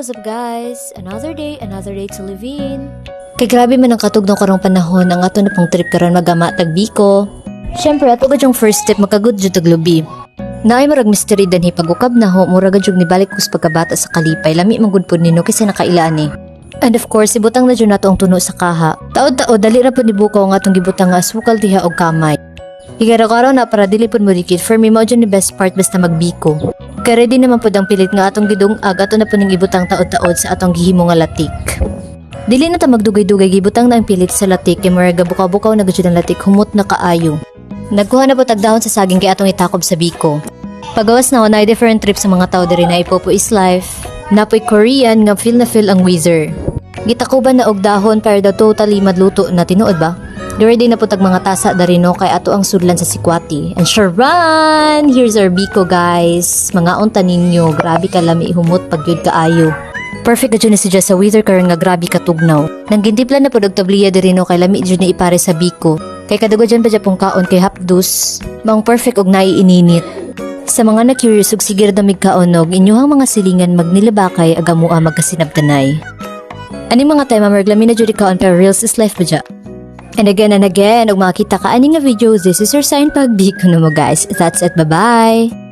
what's up guys? Another day to live in. Kay grabe man ang katugnaw karong panahon ang ato na pong trip karon magama tag Biko. Syempre ato gud yung first step makagud jud tag lubi. Naay marag mystery danhi pagukab na ho mura gud jud ni balik kus pagkabata sa kalipay lami man gud pud nino kasi nakailaan eh. And of course ibutang na jud nato ang tuno sa kaha. Taod-taod dali ra pud ni Bukaw nga atong gibutang nga asukal diha og kamay. Igaraw-araw na para dili pud mo dikit for me mao jud ni best part basta magbiko. Kay ready naman pud ang pilit nga atong gidungag ato na pud ning ibutang taod-taod sa atong gihimo nga latik. Dili na ta magdugay-dugay gibutang na ang pilit sa latik kay mura gabukaw-bukaw na gud ang latik humot na kaayo. Nagkuha na po tagdahon sa saging kay atong itakob sa Biko. Pagawas na na different trip sa mga tao diri na Ipopo is life. Napoy Korean nga feel na feel ang Weezer. Gitakuban na og dahon para daw totally madluto na tinuod ba? Ready na po tag mga tasa darino kay ato ang sudlan sa Sikwati. And Sharon! Here's our Biko guys. Mga unta ninyo, grabe ka lami humot pagyud kaayo. Perfect na si sa Weezer karon nga grabe katugnaw. Nang gintiplan na po og tabliya darino kay lami jud ni ipare sa Biko. Kay kadugo dyan pa pong kaon kay hapdus. Maong perfect og naiininit. Sa mga na-curious og sigir damig kaonog, inyuhang mga silingan magnilabakay agamua magkasinabtanay. Ani mga tayo mamarglami na jud kaon kay reels is life ba dya? And again, og makita ka ani nga video, this is your sign pag Biko na mo guys. That's it, bye-bye!